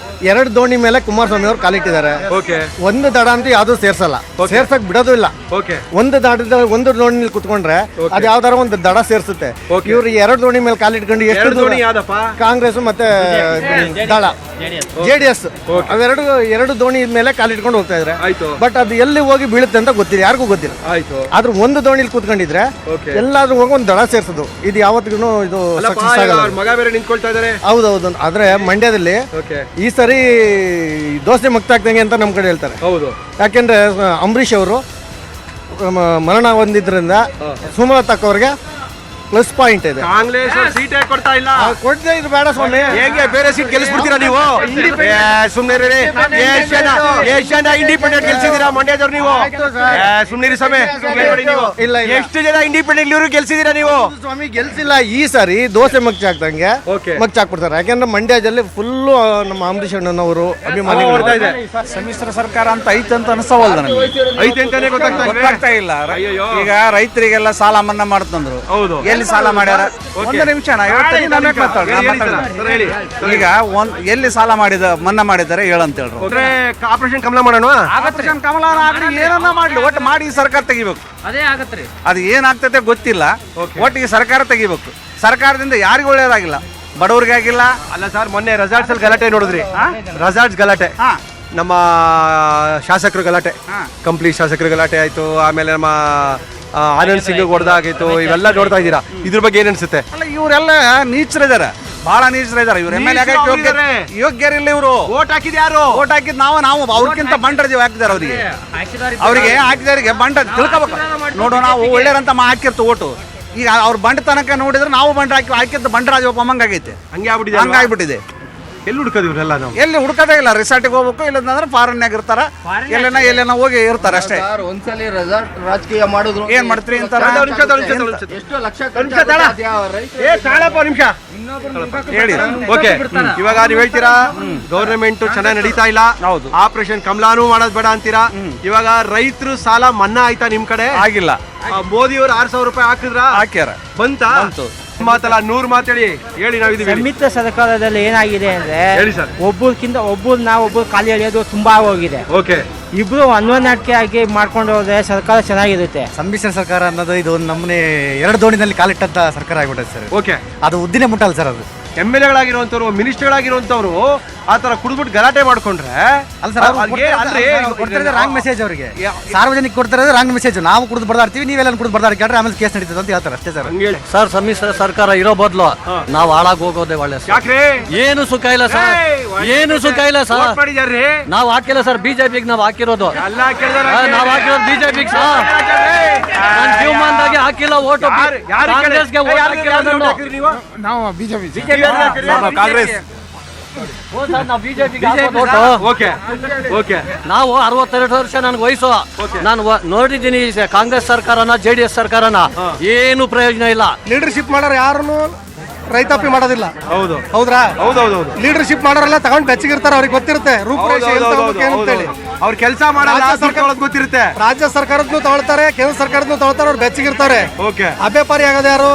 2 ದೋಣಿ ಮೇಲೆ ಕುಮಾರಸ್ವಾಮಿ ಅವರು ಕಾಲಿಟ್ಟಿದ್ದಾರೆ. ಓಕೆ, ಒಂದು ದಡ ಅಂತೂ ಯಾವ್ದು ಸೇರ್ಸಲ್ಲ, ಸೇರ್ಸಕ್ ಬಿಡೋದು ಇಲ್ಲ. ಓಕೆ, ಒಂದು ದಡದ ಒಂದು ದೋಣಿ ಕುತ್ಕೊಂಡ್ರೆ ಅದ್ ಯಾವ್ದಾರ ಒಂದು ದಡ ಸೇರ್ಸುತ್ತೆ. ಇವ್ರು 2 ದೋಣಿ ಮೇಲೆ ಕಾಲಿಟ್ಕೊಂಡು ಎಷ್ಟು ದೋಣಿ ಯಾವ್ದಪ್ಪ? ಕಾಂಗ್ರೆಸ್ ಮತ್ತೆ ದಳ JDS ಎರಡು ದೋಣಿ ಮೇಲೆ ಕಾಲಿಟ್ಕೊಂಡು ಹೋಗ್ತಾ ಇದ್ರೆ. ಬಟ್ ಅದು ಎಲ್ಲಿ ಹೋಗಿ ಬೀಳುತ್ತೆ ಅಂತ ಗೊತ್ತಿಲ್ಲ, ಯಾರಿಗೂ ಗೊತ್ತಿಲ್ಲ. ಆದ್ರೂ ಒಂದು ದೋಣಿಲಿ ಕೂತ್ಕೊಂಡಿದ್ರೆ ಎಲ್ಲಾದ್ರೂ ಹೋಗಿ ಒಂದು ದಡ ಸೇರ್ಸೋದು, ಇದು ಯಾವತ್ತಿಗೂ ಇದು ಸಕ್ಸಸ್ ಆಗಲ್ಲ. ಮಗ ಬೇರೆ ನಿಂತ್ಕೊಳ್ತಾ ಇದಾರೆ. ಹೌದೌದು. ಆದ್ರೆ ಮಂಡ್ಯದಲ್ಲಿ ಈ ಸರಿ ದೋಸೆ ಮುಕ್ತ ಆಗ್ದಂಗೆ ಅಂತ ನಮ್ ಕಡೆ ಹೇಳ್ತಾರೆ. ಹೌದು, ಯಾಕೆಂದ್ರೆ ಅಂಬರೀಷ್ ಅವರು ಮರಣ ಹೊಂದಿದ್ರಿಂದ ಸುಮಲತಾ ಅವ್ರಿಗೆ ಪ್ಲಸ್ ಪಾಯಿಂಟ್ ಇದೆ. ಕಾಂಗ್ರೆಸ್ ಸೀಟೇ ಕೊಡ್ತಾ ಇಲ್ಲ. ಕೊಡದೆ ಇದು ಬೇಡ ಸ್ವಾಮಿ. ಹೇಗೆ ಬೇರೆ ಸೀಟ್ ಗೆಲ್ಲಿಸ್ಬಿಡ್ತೀರಾ ನೀವು? ಸುಮ್ಮನೆ ಏಷ್ಯಾನ ಇಂಡಿಪೆಂಡೆಂಟ್ ಗೆಲ್ಸಿದೀರಾ ಮಂಡ್ಯದವ್ರು ನೀವು? ಸುಮ್ಮನೆ ಸಮಯ ಇಲ್ಲ, ಎಷ್ಟು ಜನ ಇಂಡಿಪೆಂಡೆಂಟ್ ಇವರು ಗೆಲ್ಸಿದೀರಾ ನೀವು? ಸ್ವಾಮಿ ಗೆಲ್ಸಿಲ್ಲ. ಈ ಸಾರಿ ದೋಸೆ ಮಗ್ಚ ಹಾಕ್ದಂಗೆ ಮಗ್ಚ ಹಾಕ್ಬಿಡ್ತಾರೆ. ಯಾಕಂದ್ರೆ ಮಂಡ್ಯದಲ್ಲಿ ಫುಲ್ಲು ನಮ್ಮ ಅಂಬರೀಷ್ ಅಣ್ಣನವರು ಅಭಿಮಾನಿ. ಸಮ್ಮಿಶ್ರ ಸರ್ಕಾರ ಅಂತ ಐತೆ ಅಂತ ಅನ್ಸವಲ್ದ ನಮಗೆ. ಐತೆ ಅಂತಾನೆ ಗೊತ್ತಾಗ್ತಾ ಇಲ್ಲ. ಈಗ ರೈತರಿಗೆಲ್ಲ ಸಾಲ ಮನ್ನಾ ಮಾಡ್ತಂದ್ರು. ಹೌದು, ಸಾಲ ಮಾಡ್ಯಾರ? ಒಂದು ನಿಮಿಷ ಈಗ ಎಲ್ಲಿ ಸಾಲ ಮನ್ನಾ ಮಾಡಿದ್ದಾರೆ ಹೇಳಂತ ಹೇಳ್ರು. ಆಪರೇಷನ್ ಕಮಲ ಮಾಡೋಣ. ಆಪರೇಷನ್ ಕಮಲ ಏನನ್ನ ಮಾಡ್ಲಿ, ಒಟ್ಟು ಮಾಡಿ ಈ ಸರ್ಕಾರ ತೆಗಿಬೇಕು. ಅದೇ ಆಗತ್ರಿ. ಅದು ಏನಾಗ್ತದೆ ಗೊತ್ತಿಲ್ಲ, ಒಟ್ಟು ಈ ಸರ್ಕಾರ ತೆಗಿಬೇಕು. ಸರ್ಕಾರದಿಂದ ಯಾರಿಗೂ ಒಳ್ಳೇದಾಗಿಲ್ಲ, ಬಡವ್ರಿಗೆ ಆಗಿಲ್ಲ. ಅಲ್ಲ ಸರ್, ಮೊನ್ನೆ ರೆಸಾರ್ಟ್ಸ್ ಅಲ್ಲಿ ಗಲಾಟೆ ನೋಡಿದ್ರಿ? ರೆಸಾರ್ಟ್ಸ್ ಗಲಾಟೆ, ನಮ್ಮ ಶಾಸಕರು ಗಲಾಟೆ, ಕಂಪ್ಲೀಟ್ ಶಾಸಕರು ಗಲಾಟೆ ಆಯ್ತು. ಆಮೇಲೆ ನಮ್ಮ ಆನಂದ್ ಸಿಂಗ್ ಹೊಡೆದಾಗಿತ್ತು. ಇವೆಲ್ಲ ನೋಡ್ತಾ ಇದ್ದೀರಾ, ಇದ್ರ ಬಗ್ಗೆ ಏನ್ ಅನ್ಸುತ್ತೆ? ಅಲ್ಲ, ಇವರೆಲ್ಲ ನೀಚರಿದ್ದಾರೆ, ಬಹಳ ನೀಚರಿದ್ದಾರೆ. ಇವ್ರು ಯೋಗ್ಯರಿಲ್ಲ. ಇವರು ಓಟ್ ಹಾಕಿದ್ ಯಾರು? ಓಟ್ ಹಾಕಿದ್ ನಾವು ಅವ್ರಿಗಿಂತ ಬಂಡ್ರಜೀವಿ ಹಾಕಿದಾರೆ. ಅವ್ರಿಗೆ ಹಾಕಿದವರಿಗೆ ಬಂಡ ತಿಳ್ಕೊಬೇಕು. ನೋಡು, ನಾವು ಒಳ್ಳೆಯರಂತ ಹಾಕಿರ್ತು ಓಟು. ಈಗ ಅವ್ರ ಬಂಡ ತನಕ ನೋಡಿದ್ರೆ ನಾವು ಬಂಡ್ರ ಹಾಕಿದ್ದು ಬಂಡ್ರಾಜಪ್ಪ ಹಂಗಾಗೈತೆ. ಹಂಗಾಗ್ಬಿಟ್ಟಿದೆ. ಎಲ್ಲಿ ಹುಡುಕೋದು ಇವರೆಲ್ಲ? ನಾವು ಎಲ್ಲಿ ಹುಡುಕದೇ ಇಲ್ಲ. ರಿಸಾರ್ಟಿಗೆ ಹೋಗ್ಬೇಕು, ಇಲ್ಲಂದ್ರೆ ಫಾರಿನ್ಯಾಗ ಇರ್ತಾರ, ಎಲ್ಲೇನ ಹೋಗಿ ಇರ್ತಾರೆ ಅಷ್ಟೇ. ಒಂದ್ಸಲಿ ರೆಸಾರ್ಟ್ ರಾಜಕೀಯ ಮಾಡಿದ್ರು ಏನ್ ಮಾಡ್ತೀರಿ ಅಂತ ಎಷ್ಟು ಲಕ್ಷ ಹೇಳಿ. ಓಕೆ, ಇವಾಗ ನೀವು ಹೇಳ್ತೀರಾ ಗವರ್ನಮೆಂಟ್ ಚೆನ್ನಾಗಿ ನಡೀತಾ ಇಲ್ಲ, ಹೌದು, ಆಪರೇಷನ್ ಕಮಲಾನು ಮಾಡೋದ್ ಬೇಡ ಅಂತೀರಾ. ಇವಾಗ ರೈತರು ಸಾಲ ಮನ್ನಾ ಆಯ್ತಾ ನಿಮ್ ಕಡೆ? ಆಗಿಲ್ಲ. ಮೋದಿ ಅವರು 6,000 ರೂಪಾಯಿ ಹಾಕ್ಯಾರ, ಬಂತ? ಮಾತಲ್ಲ 100 ಮಾತೇಳಿ ಹೇಳಿ. ನಾವಿದೀವಿ ಸಮ್ಮಿಶ್ರ ಸರ್ಕಾರದಲ್ಲಿ ಏನಾಗಿದೆ ಅಂದ್ರೆ, ಹೇಳಿ ಸರ್. ಒಬ್ಬರು ಖಾಲಿ ಎಳೆಯೋದು ತುಂಬಾ ಹೋಗಿದೆ. ಓಕೆ, ಇಬ್ರು ಅನ್ವನಾಟಿಕೆ ಆಗಿ ಮಾಡ್ಕೊಂಡು ಹೋದ್ರೆ ಸರ್ಕಾರ ಚೆನ್ನಾಗಿರುತ್ತೆ. ಸಮ್ಮಿಶ್ರ ಸರ್ಕಾರ ಅನ್ನೋದು ಇದು ನಮ್ಮನೆ 2 ದೋಣಿನಲ್ಲಿ ಕಾಲಿಟ್ಟಂತ ಸರ್ಕಾರ ಆಗ್ಬಿಟ್ಟೆ ಸರ್. ಓಕೆ, ಅದು ಉದ್ದಿನೇ ಮುಟ್ಟಲ್ಲ ಸರ್. ಅದು MLA-ಗಳಾಗಿರುವಂತವ್ರು, ಮಿನಿಸ್ಟರ್ಗಳಾಗಿರುವಂತವ್ರು ಆ ತರ ಕುಡಿದ್ಬಿಟ್ಟು ಗಲಾಟೆ ಮಾಡ್ಕೊಂಡ್ರೆ ಅಲ್ಲ ಸರ್, ಕೊಡ್ತಿರೋದು ರಾಂಗ್ ಮೆಸೇಜ್ ಅವರಿಗೆ. ಸಾರ್ವಜನಿಕ ಕೊಡ್ತಿರೋದು ರಾಂಗ್ ಮೆಸೇಜ್. ನಾವು ಕುಡಿದು ಬರ್ದಾಡ್ತೀವಿ, ನೀವೆಲ್ಲ ಕುಡಿದು ಬರ್ದಾಡ್ಕೊಂಡ್ರೆ ಆಮೇಲೆ ಕೇಸ್ ನಡೀತದೆ ಅಂತ ಹೇಳ್ತಾರೆ ಅಷ್ಟೇ ಸರ್. ಸರ್, ಸಮ್ಮಿಶ್ರ ಸರ್ಕಾರ ಇರೋ ಬದಲು ನಾವು ಹಾಳಾಗಿ ಹೋಗೋದೇ ಒಳ್ಳೆ. ಏನು ಸುಖ ಇಲ್ಲ ಸರ್, ಏನು ಸುಖ ಇಲ್ಲ ಸರ್. ನಾವು ಹಾಕಿಲ್ಲ ಸರ್, ಬಿಜೆಪಿಗೆ ನಾವು ಹಾಕಿರೋದು. ನಾವು ಹಾಕಿರೋದು ಬಿಜೆಪಿಗೆ ಸರ್. ನನ್ನ ಜೀವಮಾನದಾಗೆ ಹಾಕಿಲ್ಲ ಓಟು. ಕಾಂಗ್ರೆಸ್ಗೆ ಓಟ್ ಹಾಕಿಲ್ಲ. ನಾವು ಬಿಜೆಪಿ ಕಾಂಗ್ರೆಸ್. ನಾವು 62 ವರ್ಷ ನನ್ಗೆ ವಯಸ್ಸು. ನಾನು ನೋಡಿದ್ದೀನಿ ಕಾಂಗ್ರೆಸ್ ಸರ್ಕಾರನ, JDS ಸರ್ಕಾರನ. ಏನು ಪ್ರಯೋಜನ ಇಲ್ಲ. ಲೀಡರ್ಶಿಪ್ ಮಾಡೋರು ಯಾರು ರೈತಾಪಿ ಮಾಡೋದಿಲ್ಲ. ಹೌದು, ಹೌದ್ರಾ? ಹೌದೌದು. ಲೀಡರ್ಶಿಪ್ ಮಾಡೋರೆಲ್ಲ ತಗೊಂಡ್ ಬೆಚ್ಚಗಿರ್ತಾರೆ, ಅವ್ರಿಗೆ ಗೊತ್ತಿರುತ್ತೆ ರೂಪರೇಷೆ ಅಂತೇಳಿ. ಅವ್ರ ಕೆಲಸ ಮಾಡಲ್ಲ, ಗೊತ್ತಿರುತ್ತೆ. ರಾಜ್ಯ ಸರ್ಕಾರದ್ದು ತಗೊಳ್ತಾರೆ, ಕೇಂದ್ರ ಸರ್ಕಾರದ್ದು ತಗೊಳ್ತಾರೆ, ಅವ್ರು ಬೆಚ್ಚಗಿರ್ತಾರೆ. ಓಕೆ, ಅಭ್ಯಾಪಾರಿ ಆಗೋದು ಯಾರು?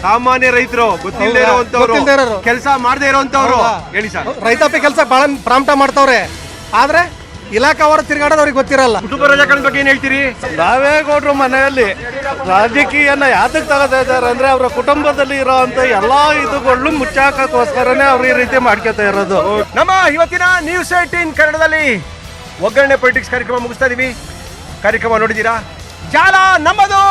ಸಾಮಾನ್ಯ ರೈತರು, ಗೊತ್ತಿಲ್ಲದೆ ಇರೋಂತವ್ರು, ಕೆಲಸ ಮಾಡದೇ ಇರೋಂತವ್ರು. ಹೇಳಿ ಸರ್. ರೈತಾಪಿ ಕೆಲಸ ಬಹಳ ಪ್ರಾಂಪ್ಟ ಮಾಡ್ತಾವ್ರೆ, ಆದ್ರೆ ಇಲಾಖಾವರು ತಿರ್ಗಾಡೋದು ಅವ್ರಿಗೆ ಗೊತ್ತಿರಲ್ಲ. ಕುಟುಂಬ ರಾಜಕಾರಣ ಬಗ್ಗೆ ಏನ್ ಹೇಳ್ತೀರಿ? ನಾವೇಗೌಡರು ಮನೆಯಲ್ಲಿ ರಾಜಕೀಯನ ಯಾತಕ್ಕೆ ತಗೋತಾ ಇದ್ದಾರೆ ಅಂದ್ರೆ, ಅವರ ಕುಟುಂಬದಲ್ಲಿ ಇರೋಂತ ಎಲ್ಲಾ ಇದುಗಳು ಮುಚ್ಚಾಕೋಸ್ಕರನೇ ಅವ್ರು ಈ ರೀತಿ ಮಾಡ್ಕೊತಾ ಇರೋದು. ನಮ್ಮ ಇವತ್ತಿನ ನ್ಯೂಸ್ 18 ಕನ್ನಡದಲ್ಲಿ ಒಗ್ಗರಣೆ ಪೊಲಿಟಿಕ್ಸ್ ಕಾರ್ಯಕ್ರಮ ಮುಗಿಸ್ತಾ ಇದೀವಿ. ಕಾರ್ಯಕ್ರಮ ನೋಡಿದೀರಾ? ಜಾಲ ನಮ್ಮದು.